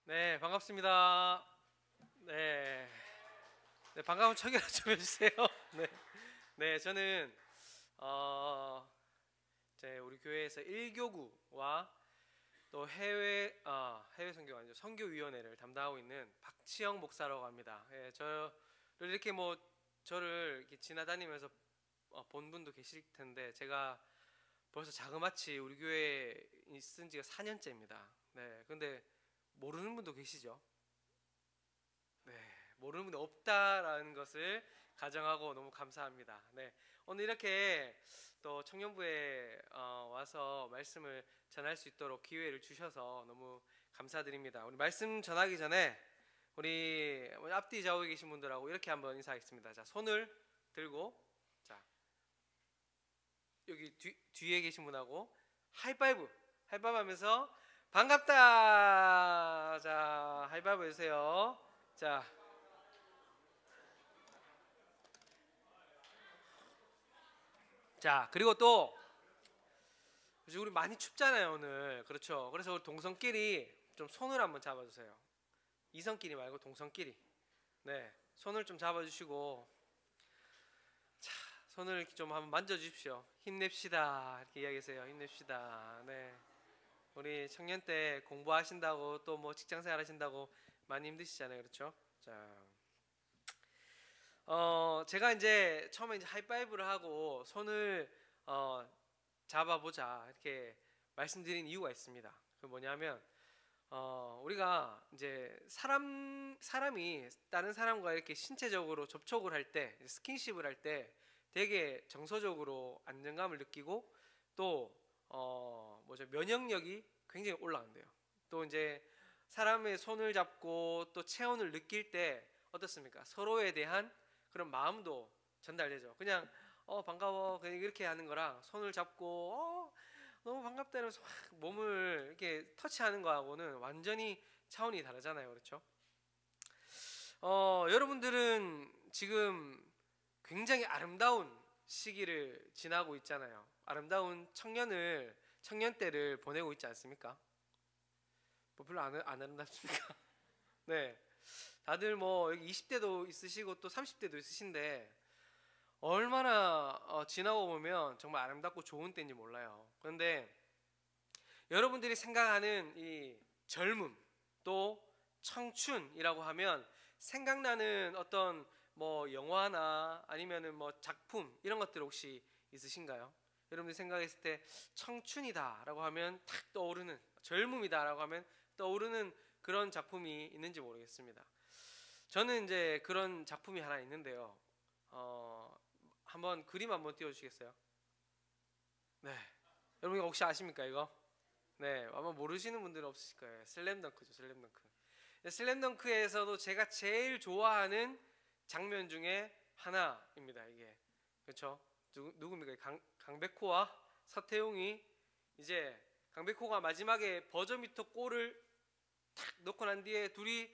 네, 반갑습니다. 네, 네 반가운 청이라 좀 해주세요. 네, 네, 저는 어, 이제 우리 교회에서 1교구와 또 해외 선교 아니죠, 선교위원회를 담당하고 있는 박치영 목사라고 합니다. 예, 저를 이렇게 저를 이렇게 지나다니면서 본 분도 계실 텐데 제가 벌써 자그마치 우리 교회에 있은 지가 4년째입니다. 네, 근데 모르는 분도 계시죠? 네, 모르는 분이 없다라는 것을 가정하고 너무 감사합니다. 네, 오늘 이렇게 또 청년부에 와서 말씀을 전할 수 있도록 기회를 주셔서 너무 감사드립니다. 우리 말씀 전하기 전에 우리 앞뒤 좌우에 계신 분들하고 이렇게 한번 인사하겠습니다. 자, 손을 들고, 자, 여기 뒤에 계신 분하고 하이파이브 하면서 반갑다. 자, 하이파이브 해주세요. 자, 자, 그리고 또 이제 우리 많이 춥잖아요 오늘. 그렇죠. 그래서 우리 동성끼리 좀 손을 한번 잡아주세요. 이성끼리 말고 동성끼리. 네, 손을 좀 잡아주시고, 자, 손을 이렇게 좀 한번 만져주십시오. 힘냅시다 이렇게 이야기하세요. 힘냅시다. 네, 우리 청년 때 공부하신다고 또 뭐 직장생활 하신다고 많이 힘드시잖아요. 그렇죠. 자, 제가 이제 처음에 이제 하이파이브를 하고 손을 어, 잡아보자 이렇게 말씀드린 이유가 있습니다. 그 뭐냐면 우리가 이제 사람이 다른 사람과 이렇게 신체적으로 접촉을 할 때, 스킨십을 할 때 되게 정서적으로 안정감을 느끼고 또 뭐죠, 면역력이 굉장히 올라간대요. 또 이제 사람의 손을 잡고 또 체온을 느낄 때 어떻습니까? 서로에 대한 그런 마음도 전달되죠. 그냥 반가워 그냥 이렇게 하는 거랑 손을 잡고 너무 반갑다 이러면서 확 몸을 이렇게 터치하는 거하고는 완전히 차원이 다르잖아요. 그렇죠? 여러분들은 지금 굉장히 아름다운 시기를 지나고 있잖아요. 아름다운 청년 때를 보내고 있지 않습니까? 뭐 별로 안 아름답습니까? 네. 다들 뭐 여기 20대도 있으시고 또 30대도 있으신데 얼마나 지나고 보면 정말 아름답고 좋은 때인지 몰라요. 그런데 여러분들이 생각하는 이 젊음 또 청춘이라고 하면 생각나는 어떤 뭐 영화나 아니면은 뭐 작품 이런 것들 혹시 있으신가요? 여러분들이 생각했을 때 청춘이다라고 하면 탁 떠오르는, 젊음이다라고 하면 떠오르는 그런 작품이 있는지 모르겠습니다. 저는 이제 그런 작품이 하나 있는데요. 한번 그림 한번 띄워주시겠어요? 네. 여러분 이거 혹시 아십니까 이거? 네, 아마 모르시는 분들은 없으실 거예요. 슬램덩크죠, 슬램덩크. 슬램덩크에서도 제가 제일 좋아하는 장면 중에 하나입니다. 이게 그렇죠? 누굽니까? 강백호와 서태웅이 이제 강백호가 마지막에 버저미터 골을 탁 넣고 난 뒤에 둘이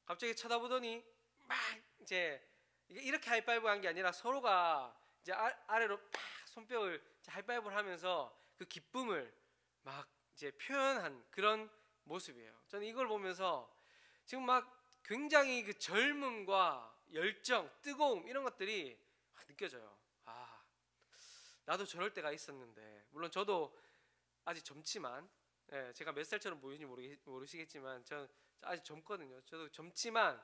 갑자기 쳐다보더니 막 이제 이렇게 하이파이브 한 게 아니라 서로가 이제 아래로 팍 손뼉을 하이파이브를 하면서 그 기쁨을 막 이제 표현한 그런 모습이에요. 저는 이걸 보면서 지금 막 굉장히 그 젊음과 열정, 뜨거움 이런 것들이 느껴져요. 아, 나도 저럴 때가 있었는데, 물론 저도 아직 젊지만, 제가 몇 살처럼 보이는지 모르시겠지만 저는 아직 젊거든요. 저도 젊지만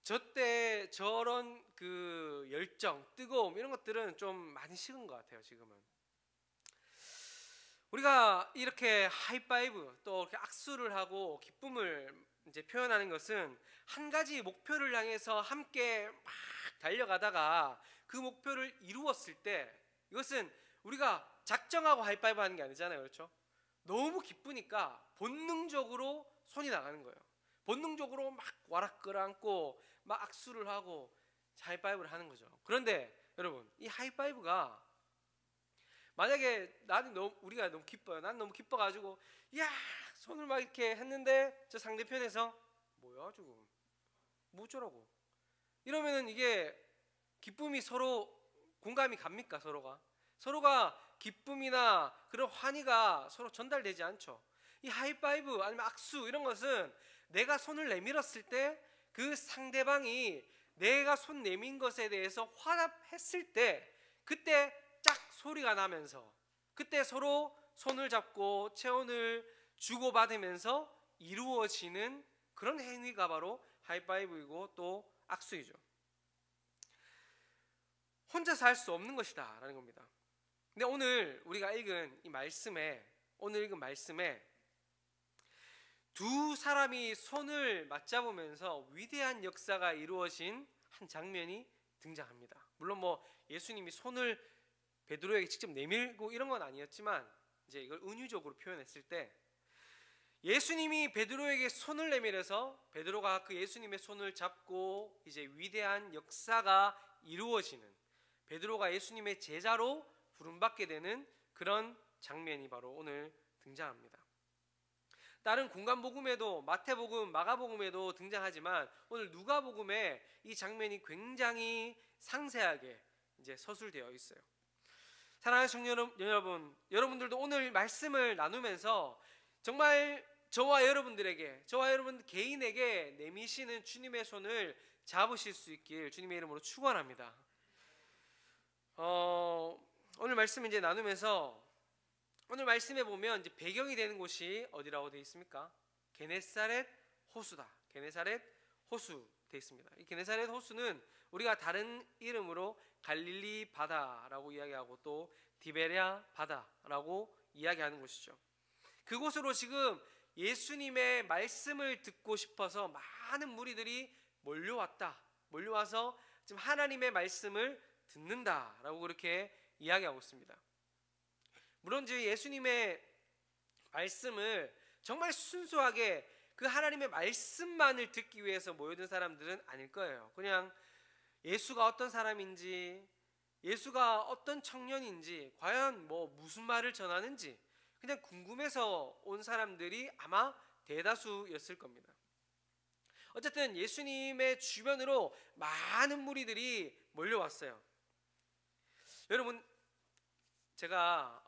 저 때 저런 그 열정, 뜨거움 이런 것들은 좀 많이 식은 것 같아요. 지금은 우리가 이렇게 하이파이브 또 이렇게 악수를 하고 기쁨을 이제 표현하는 것은 한 가지 목표를 향해서 함께 막 달려가다가 그 목표를 이루었을 때, 이것은 우리가 작정하고 하이파이브 하는 게 아니잖아요. 그렇죠? 너무 기쁘니까 본능적으로 손이 나가는 거예요. 본능적으로 막 와락 끌어안고 막 악수를 하고 하이파이브를 하는 거죠. 그런데 여러분, 이 하이파이브가 만약에 우리가 너무 기뻐요. 난 너무 기뻐가지고 야 손을 막 이렇게 했는데 저 상대편에서 뭐야 지금 뭐 어쩌라고 이러면은 이게 기쁨이 서로 공감이 갑니까? 서로가 기쁨이나 그런 환희가 서로 전달되지 않죠. 이 하이파이브 아니면 악수 이런 것은 내가 손을 내밀었을 때 그 상대방이 내가 손 내민 것에 대해서 화답했을 때 그때 짝 소리가 나면서 그때 서로 손을 잡고 체온을 주고받으면서 이루어지는 그런 행위가 바로 하이파이브이고 또 악수이죠. 혼자서 할 수 없는 것이다 라는 겁니다. 근데 오늘 우리가 읽은 이 말씀에 두 사람이 손을 맞잡으면서 위대한 역사가 이루어진 한 장면이 등장합니다. 물론 뭐 예수님이 손을 베드로에게 직접 내밀고 이런 건 아니었지만 이제 이걸 은유적으로 표현했을 때 예수님이 베드로에게 손을 내밀어서 베드로가 그 예수님의 손을 잡고 이제 위대한 역사가 이루어지는, 베드로가 예수님의 제자로 부름받게 되는 그런 장면이 바로 오늘 등장합니다. 다른 공간복음에도 마태복음, 마가복음에도 등장하지만 오늘 누가복음에 이 장면이 굉장히 상세하게 이제 서술되어 있어요. 사랑하는 청년 여러분, 여러분들도 오늘 말씀을 나누면서 정말 저와 여러분 개인에게 내미시는 주님의 손을 잡으실 수 있길 주님의 이름으로 축원합니다. 오늘 말씀 이제 나누면서 오늘 말씀에 보면 이제 배경이 되는 곳이 어디라고 되어 있습니까? 게네사렛 호수다. 게네사렛 호수 되어 있습니다. 이 게네사렛 호수는 우리가 다른 이름으로 갈릴리 바다라고 이야기하고 또 디베랴 바다라고 이야기하는 곳이죠. 그곳으로 지금 예수님의 말씀을 듣고 싶어서 많은 무리들이 몰려와서 지금 하나님의 말씀을 듣는다라고 그렇게 이야기하고 있습니다. 물론 이제 예수님의 말씀을 정말 순수하게 그 하나님의 말씀만을 듣기 위해서 모여든 사람들은 아닐 거예요. 그냥 예수가 어떤 사람인지, 예수가 어떤 청년인지, 과연 뭐 무슨 말을 전하는지 그냥 궁금해서 온 사람들이 아마 대다수였을 겁니다. 어쨌든 예수님의 주변으로 많은 무리들이 몰려왔어요. 여러분, 제가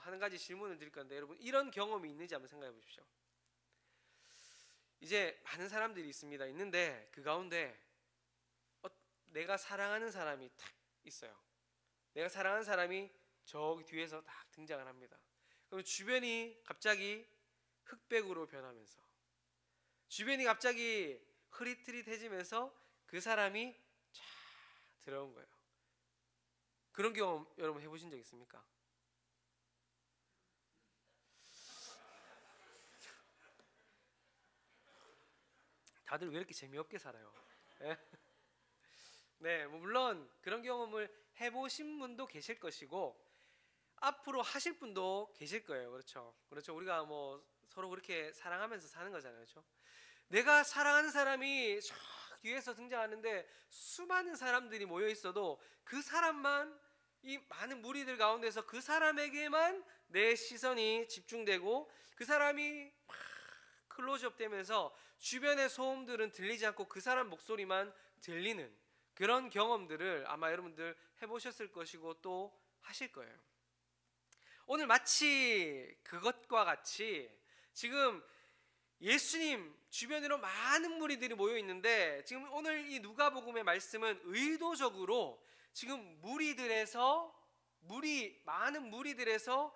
한 가지 질문을 드릴 건데 여러분 이런 경험이 있는지 한번 생각해 보십시오. 이제 많은 사람들이 있는데 그 가운데 내가 사랑하는 사람이 탁 있어요. 내가 사랑하는 사람이 저기 뒤에서 딱 등장을 합니다. 그럼 주변이 갑자기 흑백으로 변하면서 주변이 갑자기 흐릿흐릿해지면서 그 사람이 쫙 들어온 거예요. 그런 경험 여러분 해보신 적 있습니까? 다들 왜 이렇게 재미없게 살아요? 네, 뭐 물론 그런 경험을 해보신 분도 계실 것이고 앞으로 하실 분도 계실 거예요. 그렇죠? 우리가 뭐 서로 그렇게 사랑하면서 사는 거잖아요. 그렇죠? 내가 사랑하는 사람이 저 뒤에서 등장하는데 수많은 사람들이 모여 있어도 그 사람만, 이 많은 무리들 가운데서 그 사람에게만 내 시선이 집중되고 그 사람이 막 클로즈업 되면서 주변의 소음들은 들리지 않고 그 사람 목소리만 들리는 그런 경험들을 아마 여러분들 해보셨을 것이고 또 하실 거예요. 오늘 마치 그것과 같이 지금 예수님 주변으로 많은 무리들이 모여 있는데 지금 오늘 이 누가복음의 말씀은 의도적으로 지금 많은 무리들에서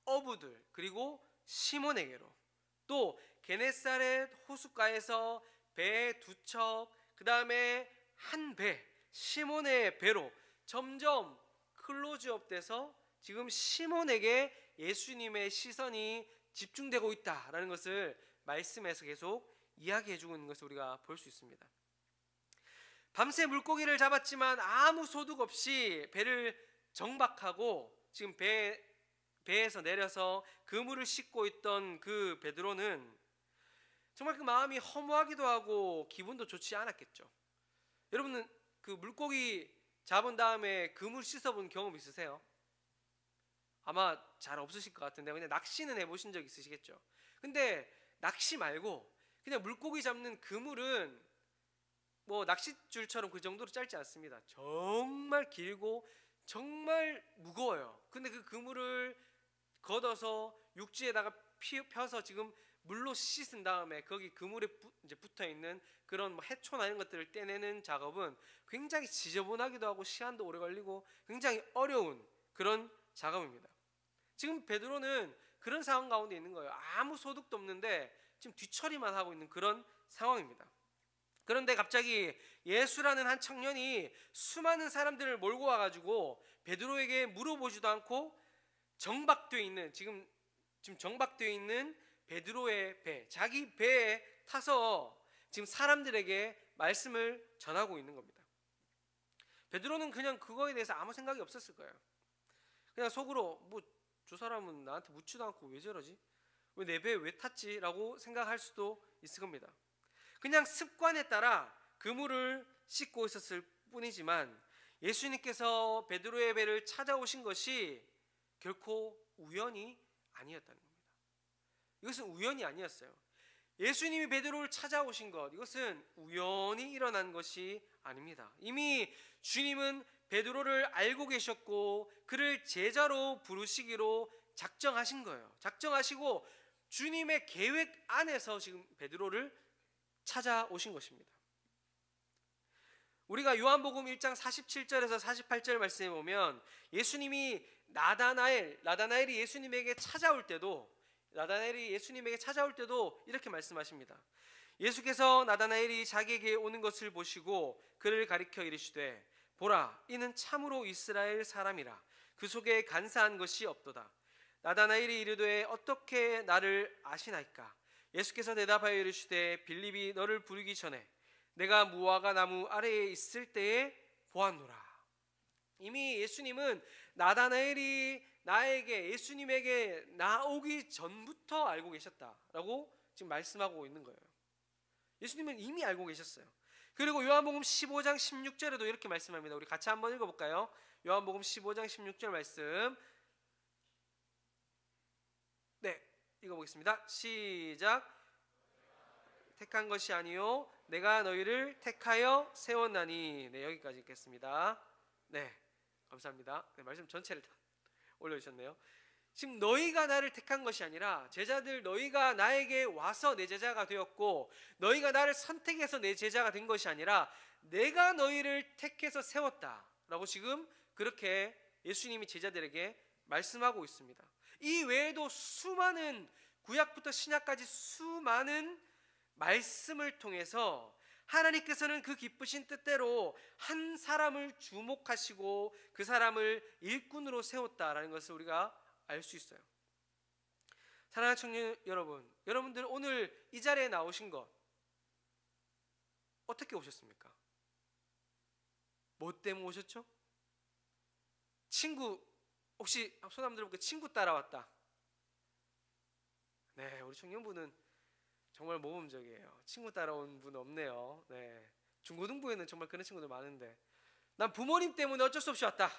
어부들 그리고 시몬에게로 또 게네사렛 호숫가에서 배 두 척, 그 다음에 한 배, 시몬의 배로 점점 클로즈업 돼서 지금 시몬에게 예수님의 시선이 집중되고 있다라는 것을 말씀에서 계속 이야기해주고 있는 것을 우리가 볼 수 있습니다. 밤새 물고기를 잡았지만 아무 소득 없이 배를 정박하고 지금 배에서 내려서 그물을 싣고 있던 그 베드로는 정말 그 마음이 허무하기도 하고 기분도 좋지 않았겠죠. 여러분은 그 물고기 잡은 다음에 그물 씻어본 경험 있으세요? 아마 잘 없으실 것 같은데 그냥 낚시는 해보신 적 있으시겠죠. 근데 낚시 말고 그냥 물고기 잡는 그물은 뭐 낚싯줄처럼 그 정도로 짧지 않습니다. 정말 길고 정말 무거워요. 근데 그 그물을 걷어서 육지에다가 펴서 지금 물로 씻은 다음에 거기 그물에 이제 붙어 있는 그런 뭐 해초나 이런 것들을 떼내는 작업은 굉장히 지저분하기도 하고 시간도 오래 걸리고 굉장히 어려운 그런 작업입니다. 지금 베드로는 그런 상황 가운데 있는 거예요. 아무 소득도 없는데 지금 뒤처리만 하고 있는 그런 상황입니다. 그런데 갑자기 예수라는 한 청년이 수많은 사람들을 몰고 와가지고 베드로에게 물어보지도 않고 정박되어 있는 지금 정박되어 있는 베드로의 배, 자기 배에 타서 지금 사람들에게 말씀을 전하고 있는 겁니다. 베드로는 그냥 그거에 대해서 아무 생각이 없었을 거예요. 그냥 속으로 뭐 저 사람은 나한테 묻지도 않고 왜 저러지? 왜 내 배에 왜 탔지? 라고 생각할 수도 있을 겁니다. 그냥 습관에 따라 그물을 씻고 있었을 뿐이지만 예수님께서 베드로의 배를 찾아오신 것이 결코 우연이 아니었다는 겁니다. 이것은 우연이 아니었어요. 예수님이 베드로를 찾아오신 것, 이것은 우연히 일어난 것이 아닙니다. 이미 주님은 베드로를 알고 계셨고 그를 제자로 부르시기로 작정하신 거예요. 작정하시고 주님의 계획 안에서 지금 베드로를 찾아오신 것입니다. 우리가 요한복음 1장 47절에서 48절 말씀에 보면 예수님이 나다나엘이 예수님에게 찾아올 때도 이렇게 말씀하십니다. 예수께서 나다나엘이 자기에게 오는 것을 보시고 그를 가리켜 이르시되 보라, 이는 참으로 이스라엘 사람이라 그 속에 간사한 것이 없도다. 나다나엘이 이르되 어떻게 나를 아시나이까? 예수께서 대답하여 이르시되 빌립이 너를 부르기 전에 내가 무화과 나무 아래에 있을 때에 보았노라. 이미 예수님은 나다나엘이 예수님에게 나오기 전부터 알고 계셨다라고 지금 말씀하고 있는 거예요. 예수님은 이미 알고 계셨어요. 그리고 요한복음 15장 16절에도 이렇게 말씀합니다. 우리 같이 한번 읽어볼까요? 요한복음 15장 16절 말씀. 네, 읽어보겠습니다. 시작. 택한 것이 아니요 내가 너희를 택하여 세웠나니. 네, 여기까지 읽겠습니다. 네, 감사합니다. 네, 말씀 전체를 다 올려주셨네요. 지금 너희가 나를 택한 것이 아니라 제자들 너희가 나에게 와서 내 제자가 되었고 너희가 나를 선택해서 내 제자가 된 것이 아니라 내가 너희를 택해서 세웠다라고 지금 그렇게 예수님이 제자들에게 말씀하고 있습니다. 이 외에도 수많은 구약부터 신약까지 수많은 말씀을 통해서 하나님께서는 그 기쁘신 뜻대로 한 사람을 주목하시고 그 사람을 일꾼으로 세웠다라는 것을 우리가 알 수 있어요. 사랑하는 청년 여러분, 여러분들 오늘 이 자리에 나오신 것 어떻게 오셨습니까? 뭐 때문에 오셨죠? 친구, 혹시 손 한번 들어볼게요. 친구 따라왔다. 네, 우리 청년부는 정말 모범적이에요. 친구 따라온 분 없네요. 네, 중고등부에는 정말 그런 친구들 많은데 난 부모님 때문에 어쩔 수 없이 왔다.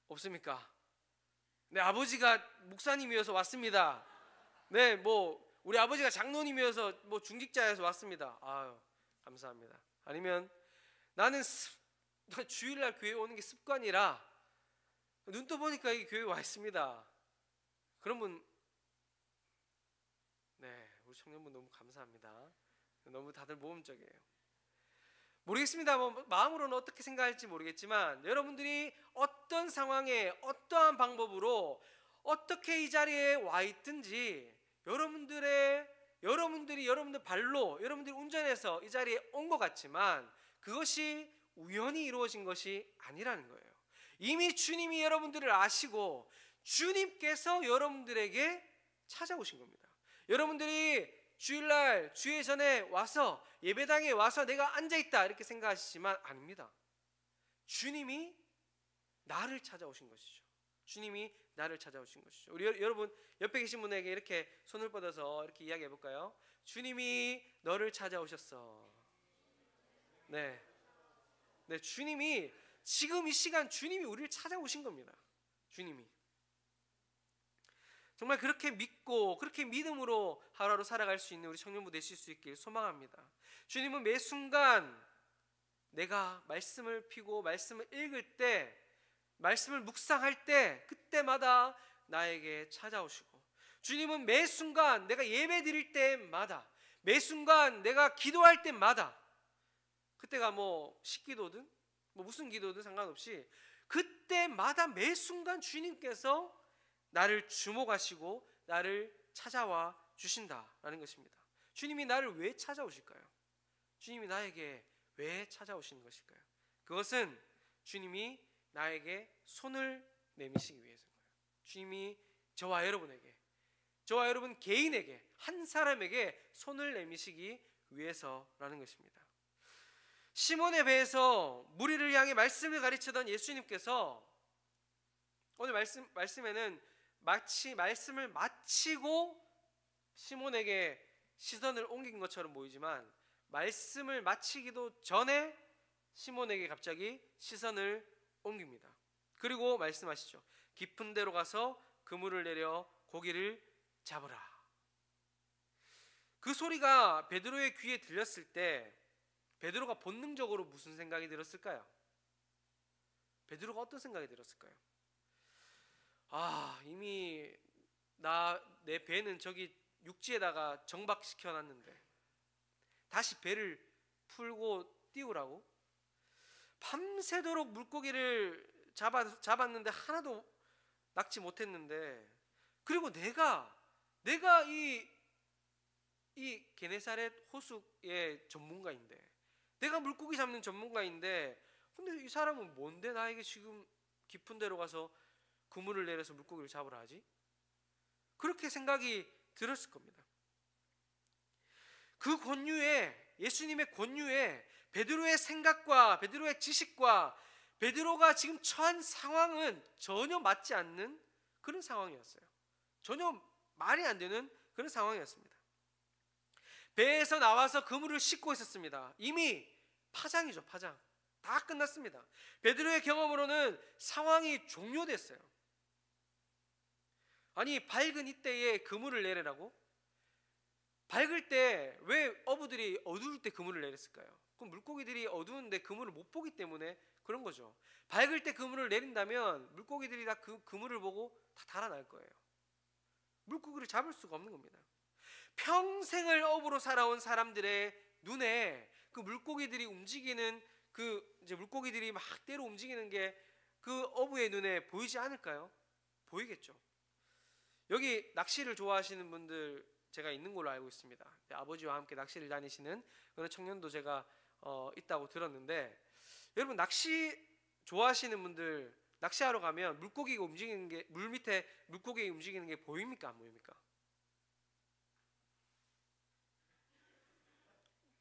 없습니까? 네, 아버지가 목사님이어서 왔습니다. 네, 뭐 우리 아버지가 장로님이어서 뭐 중직자여서 왔습니다. 아유, 감사합니다. 아니면 나는 주일날 교회 오는 게 습관이라 눈 떠보니까 이 교회 와 있습니다. 그런 분, 네, 우리 청년분 너무 감사합니다. 너무 다들 모범적이에요. 모르겠습니다. 뭐 마음으로는 어떻게 생각할지 모르겠지만 여러분들이 어떤 상황에 어떠한 방법으로 어떻게 이 자리에 와 있든지 여러분들 발로 여러분들이 운전해서 이 자리에 온 것 같지만 그것이 우연히 이루어진 것이 아니라는 거예요. 이미 주님이 여러분들을 아시고 주님께서 여러분들에게 찾아오신 겁니다. 여러분들이 주일날 주일 전에 와서 예배당에 와서 내가 앉아있다 이렇게 생각하시지만 아닙니다. 주님이 나를 찾아오신 것이죠. 주님이 나를 찾아오신 것이죠. 우리 여러분 옆에 계신 분에게 이렇게 손을 뻗어서 이렇게 이야기해 볼까요? 주님이 너를 찾아오셨어. 네, 주님이 지금 이 시간 주님이 우리를 찾아오신 겁니다. 주님이 정말 그렇게 믿고 그렇게 믿음으로 하루하루 살아갈 수 있는 우리 청년부 되실 수 있길 소망합니다. 주님은 매 순간 내가 말씀을 피고 말씀을 읽을 때, 말씀을 묵상할 때 그때마다 나에게 찾아오시고, 주님은 매 순간 내가 예배 드릴 때마다, 매 순간 내가 기도할 때마다, 그때가 뭐 식기도든 뭐 무슨 기도든 상관없이 그때마다 매 순간 주님께서 나를 주목하시고 나를 찾아와 주신다라는 것입니다. 주님이 나를 왜 찾아오실까요? 주님이 나에게 왜 찾아오시는 것일까요? 그것은 주님이 나에게 손을 내미시기 위해서인 거예요. 주님이 저와 여러분에게, 저와 여러분 개인에게, 한 사람에게 손을 내미시기 위해서라는 것입니다. 시몬의 배에서 무리를 향해 말씀을 가르치던 예수님께서 오늘 말씀에는 마치 말씀을 마치고 시몬에게 시선을 옮긴 것처럼 보이지만, 말씀을 마치기도 전에 시몬에게 갑자기 시선을 옮깁니다. 그리고 말씀하시죠. 깊은 데로 가서 그물을 내려 고기를 잡으라. 그 소리가 베드로의 귀에 들렸을 때 베드로가 본능적으로 무슨 생각이 들었을까요? 베드로가 어떤 생각이 들었을까요? 이미 내 배는 저기 육지에다가 정박시켜 놨는데 다시 배를 풀고 띄우라고? 밤새도록 물고기를 잡았는데 하나도 낚지 못했는데, 그리고 내가 이 게네사렛 호수의 전문가인데, 내가 물고기 잡는 전문가인데, 근데 이 사람은 뭔데 나에게 지금 깊은 데로 가서 그물을 내려서 물고기를 잡으라 하지? 그렇게 생각이 들었을 겁니다. 그 권유에, 예수님의 권유에 베드로의 생각과 베드로의 지식과 베드로가 지금 처한 상황은 전혀 맞지 않는 그런 상황이었어요. 전혀 말이 안 되는 그런 상황이었습니다. 배에서 나와서 그물을 싣고 있었습니다. 이미 파장이죠, 파장. 다 끝났습니다. 베드로의 경험으로는 상황이 종료됐어요. 아니, 밝은 이때에 그물을 내리라고? 밝을 때 왜 어부들이 어두울 때 그물을 내렸을까요? 그럼 물고기들이 어두운데 그물을 못 보기 때문에 그런 거죠. 밝을 때 그물을 내린다면 물고기들이 다 그 그물을 보고 다 달아날 거예요. 물고기를 잡을 수가 없는 겁니다. 평생을 어부로 살아온 사람들의 눈에 그 물고기들이 움직이는 이제 물고기들이 막 때로 움직이는 게 그 어부의 눈에 보이지 않을까요? 보이겠죠. 여기 낚시를 좋아하시는 분들 제가 있는 걸로 알고 있습니다. 아버지와 함께 낚시를 다니시는 그런 청년도 제가 있다고 들었는데, 여러분 낚시 좋아하시는 분들 낚시하러 가면 물고기가 움직이는 게, 물 밑에 물고기가 움직이는 게 보입니까, 안 보입니까?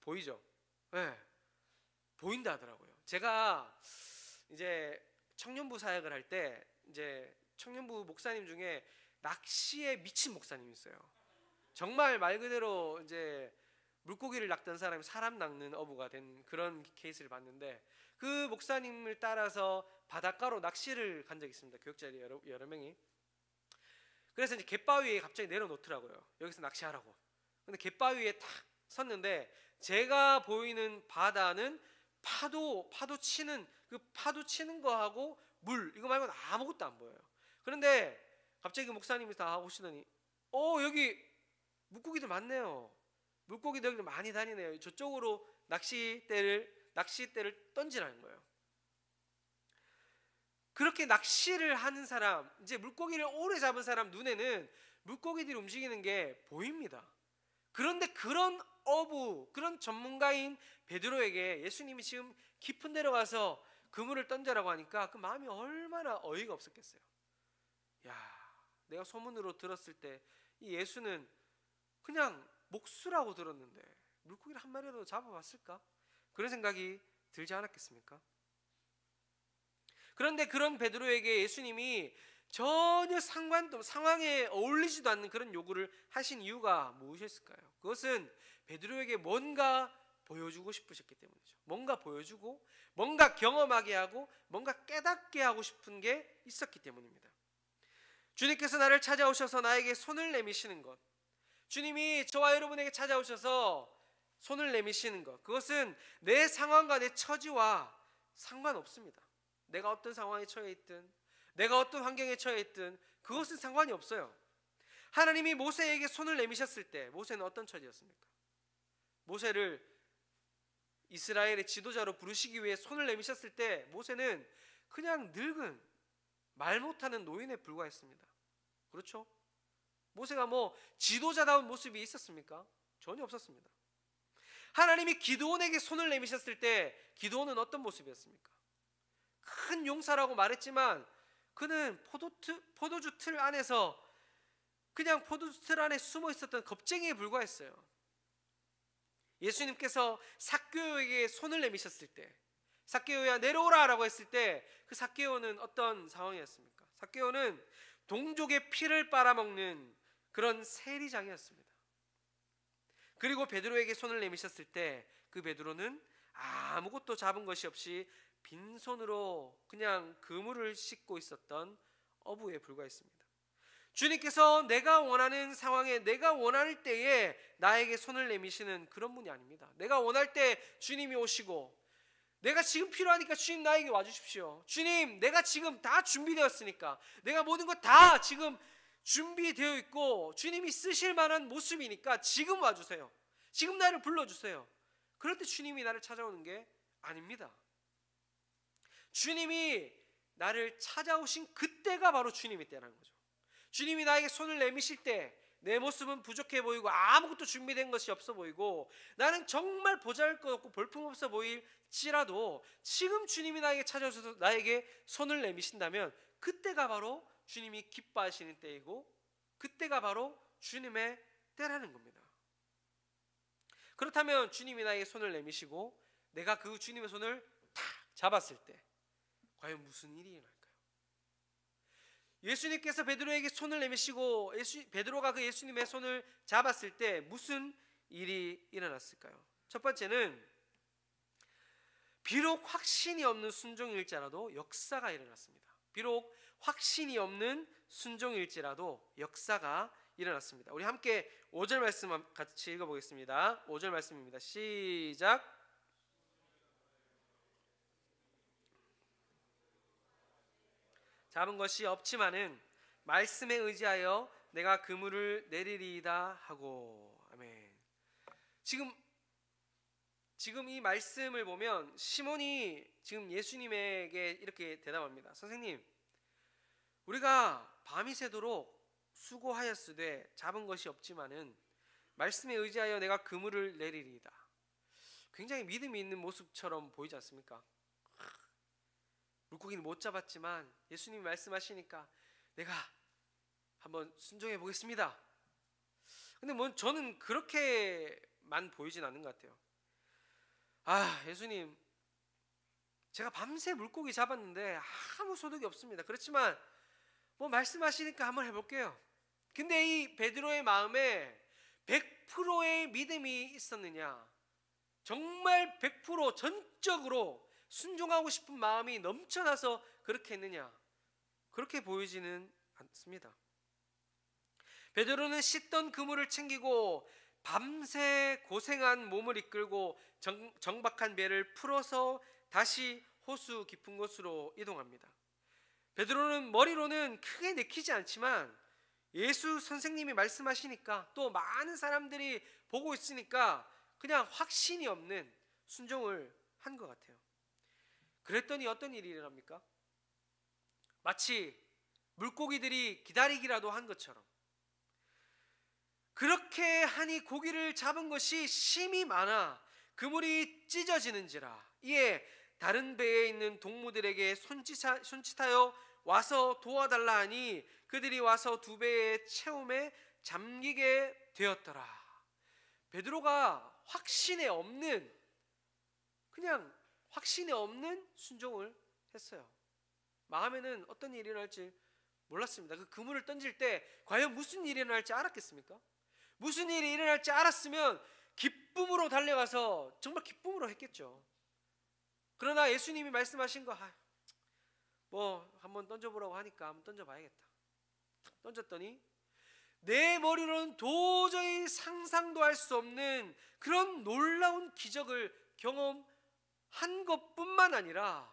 보이죠? 네, 보인다 하더라고요. 제가 이제 청년부 사역을 할 때 이제 청년부 목사님 중에 낚시에 미친 목사님이 있어요. 정말 말 그대로 이제 물고기를 낚던 사람이 사람 낚는 어부가 된 그런 케이스를 봤는데, 그 목사님을 따라서 바닷가로 낚시를 간 적이 있습니다. 교육자들이 여러 명이. 그래서 이제 갯바위에 갑자기 내려놓더라고요. 여기서 낚시하라고. 근데 갯바위에 탁 섰는데 제가 보이는 바다는 파도 치는 그 파도 치는 거하고 물 이거 말고는 아무것도 안 보여요. 그런데 갑자기 그 목사님이 다 오시더니 여기 물고기들 많네요. 물고기들 여기 많이 다니네요. 저쪽으로 낚싯대를 던지라는 거예요. 그렇게 낚시를 하는 사람, 이제 물고기를 오래 잡은 사람 눈에는 물고기들이 움직이는 게 보입니다. 그런데 그런 어부, 그런 전문가인 베드로에게 예수님이 지금 깊은 데로 가서 그물을 던져라고 하니까 그 마음이 얼마나 어이가 없었겠어요. 내가 소문으로 들었을 때 이 예수는 그냥 목수라고 들었는데 물고기를 한 마리라도 잡아봤을까? 그런 생각이 들지 않았겠습니까? 그런데 그런 베드로에게 예수님이 전혀 상황에 어울리지도 않는 그런 요구를 하신 이유가 무엇이었을까요? 그것은 베드로에게 뭔가 보여주고 싶으셨기 때문이죠. 뭔가 보여주고 뭔가 경험하게 하고 뭔가 깨닫게 하고 싶은 게 있었기 때문입니다. 주님께서 나를 찾아오셔서 나에게 손을 내미시는 것, 주님이 저와 여러분에게 찾아오셔서 손을 내미시는 것, 그것은 내 상황과 내 처지와 상관없습니다. 내가 어떤 상황에 처해 있든 내가 어떤 환경에 처해 있든 그것은 상관이 없어요. 하나님이 모세에게 손을 내미셨을 때 모세는 어떤 처지였습니까? 모세를 이스라엘의 지도자로 부르시기 위해 손을 내미셨을 때 모세는 그냥 늙은 말 못하는 노인에 불과했습니다. 그렇죠? 모세가 지도자다운 모습이 있었습니까? 전혀 없었습니다. 하나님이 기드온에게 손을 내미셨을 때 기드온은 어떤 모습이었습니까? 큰 용사라고 말했지만 그는 포도주 틀 안에서 그냥 포도주 틀 안에 숨어 있었던 겁쟁이에 불과했어요. 예수님께서 삭개오에게 손을 내미셨을 때, 삭개오야 내려오라 라고 했을 때 그 삭개오는 어떤 상황이었습니까? 삭개오는 동족의 피를 빨아먹는 그런 세리장이었습니다. 그리고 베드로에게 손을 내미셨을 때 그 베드로는 아무것도 잡은 것이 없이 빈손으로 그냥 그물을 씻고 있었던 어부에 불과했습니다. 주님께서 내가 원하는 상황에 내가 원할 때에 나에게 손을 내미시는 그런 분이 아닙니다. 내가 원할 때 주님이 오시고 내가 지금 필요하니까 주님 나에게 와주십시오. 주님 내가 지금 다 준비되었으니까 내가 모든 것 다 지금 준비되어 있고 주님이 쓰실 만한 모습이니까 지금 와주세요. 지금 나를 불러주세요. 그럴 때 주님이 나를 찾아오는 게 아닙니다. 주님이 나를 찾아오신 그때가 바로 주님의 때라는 거죠. 주님이 나에게 손을 내미실 때 내 모습은 부족해 보이고 아무것도 준비된 것이 없어 보이고 나는 정말 보잘것없고 볼품없어 보일지라도 지금 주님이 나에게 찾아오셔서 나에게 손을 내미신다면 그때가 바로 주님이 기뻐하시는 때이고 그때가 바로 주님의 때라는 겁니다. 그렇다면 주님이 나에게 손을 내미시고 내가 그 주님의 손을 탁 잡았을 때 과연 무슨 일이 일어날까요? 예수님께서 베드로에게 손을 내미시고 베드로가 그 예수님의 손을 잡았을 때 무슨 일이 일어났을까요? 첫 번째는 비록 확신이 없는 순종일지라도 역사가 일어났습니다. 비록 확신이 없는 순종일지라도 역사가 일어났습니다. 우리 함께 5절 말씀 같이 읽어보겠습니다. 5절 말씀입니다. 시작. 잡은 것이 없지만은 말씀에 의지하여 내가 그물을 내리리이다 하고. 아멘. 지금 이 말씀을 보면 시몬이 지금 예수님에게 이렇게 대답합니다. 선생님, 우리가 밤이 새도록 수고하였으되 잡은 것이 없지만은 말씀에 의지하여 내가 그물을 내리리이다. 굉장히 믿음이 있는 모습처럼 보이지 않습니까? 물고기는 못 잡았지만 예수님이 말씀하시니까 내가 한번 순종해 보겠습니다. 근데 저는 그렇게만 보이진 않는 것 같아요. 예수님, 제가 밤새 물고기 잡았는데 아무 소득이 없습니다. 그렇지만 말씀하시니까 한번 해볼게요. 근데 이 베드로의 마음에 100%의 믿음이 있었느냐, 정말 100% 전적으로 순종하고 싶은 마음이 넘쳐나서 그렇게 했느냐, 그렇게 보이지는 않습니다. 베드로는 씻던 그물을 챙기고 밤새 고생한 몸을 이끌고 정박한 배를 풀어서 다시 호수 깊은 곳으로 이동합니다. 베드로는 머리로는 크게 내키지 않지만 예수 선생님이 말씀하시니까 또 많은 사람들이 보고 있으니까 그냥 확신이 없는 순종을 한 것 같아요. 그랬더니 어떤 일이 일어납니까? 마치 물고기들이 기다리기라도 한 것처럼 그렇게 하니 고기를 잡은 것이 심히 많아 그물이 찢어지는지라. 이에 다른 배에 있는 동무들에게 손짓하여 와서 도와달라 하니 그들이 와서 두 배의 채움에 잠기게 되었더라. 베드로가 확신에 없는, 그냥 확신에 없는 순종을 했어요. 마음에는 어떤 일이 일어날지 몰랐습니다. 그 그물을 던질 때 과연 무슨 일이 일어날지 알았겠습니까? 무슨 일이 일어날지 알았으면 기쁨으로 달려가서 정말 기쁨으로 했겠죠. 그러나 예수님이 말씀하신 거 한번 던져보라고 하니까 한번 던져봐야겠다. 던졌더니 내 머리로는 도저히 상상도 할 수 없는 그런 놀라운 기적을 경험한 것뿐만 아니라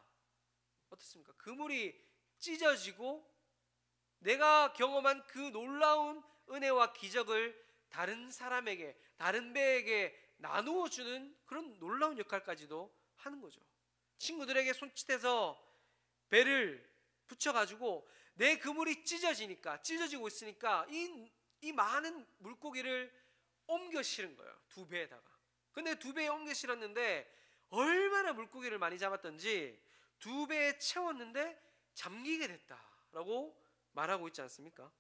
어떻습니까? 그물이 찢어지고 내가 경험한 그 놀라운 은혜와 기적을 다른 사람에게, 다른 배에게 나누어 주는 그런 놀라운 역할까지도 하는 거죠. 친구들에게 손짓해서 배를 붙여가지고 내 그물이 찢어지고 있으니까 이 많은 물고기를 옮겨 실은 거예요. 두 배에다가. 근데 두 배에 옮겨 실었는데 얼마나 물고기를 많이 잡았던지 두 배에 채웠는데 잠기게 됐다라고 말하고 있지 않습니까?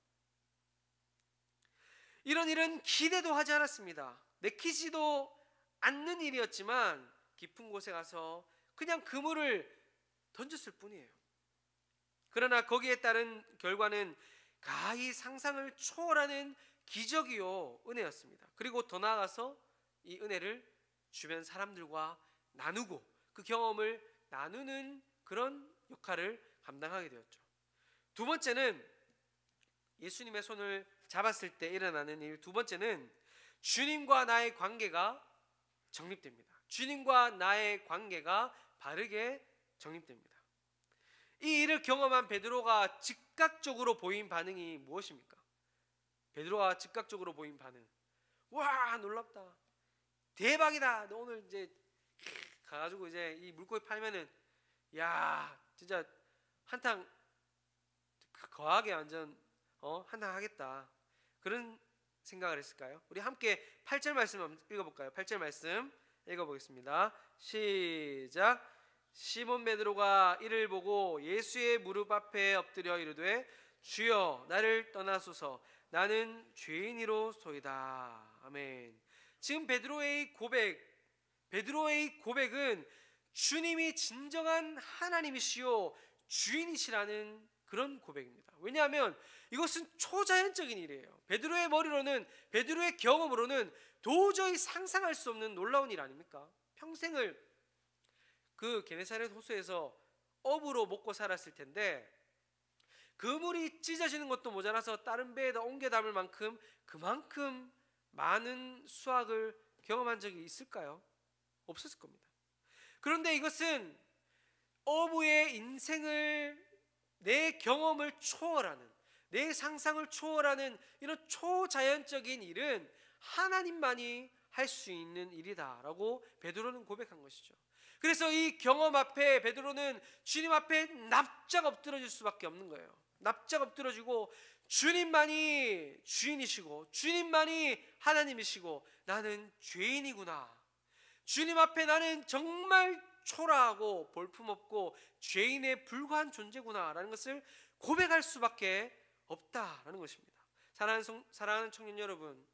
이런 일은 기대도 하지 않았습니다. 내키지도 않는 일이었지만 깊은 곳에 가서 그냥 그물을 던졌을 뿐이에요. 그러나 거기에 따른 결과는 가히 상상을 초월하는 기적이요 은혜였습니다. 그리고 더 나아가서 이 은혜를 주변 사람들과 나누고 그 경험을 나누는 그런 역할을 감당하게 되었죠. 두 번째는 예수님의 손을 잡았을 때 일어나는 일. 두 번째는 주님과 나의 관계가 정립됩니다. 주님과 나의 관계가 바르게 정립됩니다. 이 일을 경험한 베드로가 즉각적으로 보인 반응이 무엇입니까? 베드로가 즉각적으로 보인 반응. 와, 놀랍다. 대박이다. 너 오늘 이제 가가지고 이제 이 물고기 팔면은 야, 진짜 한탕 거하게 완전 한탕 하겠다. 그런 생각을 했을까요? 우리 함께 8절 말씀 한번 읽어볼까요? 8절 말씀 읽어보겠습니다. 시작. 시몬 베드로가 이를 보고 예수의 무릎 앞에 엎드려 이르되 주여 나를 떠나소서 나는 죄인이로소이다. 아멘. 지금 베드로의 고백은 주님이 진정한 하나님이시요 주인이시라는 그런 고백입니다. 왜냐하면 이것은 초자연적인 일이에요. 베드로의 머리로는, 베드로의 경험으로는 도저히 상상할 수 없는 놀라운 일 아닙니까? 평생을 그 게네사렛 호수에서 어부로 먹고 살았을 텐데 그물이 찢어지는 것도 모자라서 다른 배에다 옮겨 담을 만큼 그만큼 많은 수확을 경험한 적이 있을까요? 없었을 겁니다. 그런데 이것은 어부의 인생을, 내 경험을 초월하는, 내 상상을 초월하는 이런 초자연적인 일은 하나님만이 할 수 있는 일이다라고 베드로는 고백한 것이죠. 그래서 이 경험 앞에 베드로는 주님 앞에 납작 엎드러질 수밖에 없는 거예요. 납작 엎드러지고 주님만이 주인이시고 주님만이 하나님이시고 나는 죄인이구나. 주님 앞에 나는 정말 초라하고 볼품없고 죄인에 불과한 존재구나라는 것을 고백할 수밖에 없다라는 것입니다. 사랑하는 청년 여러분,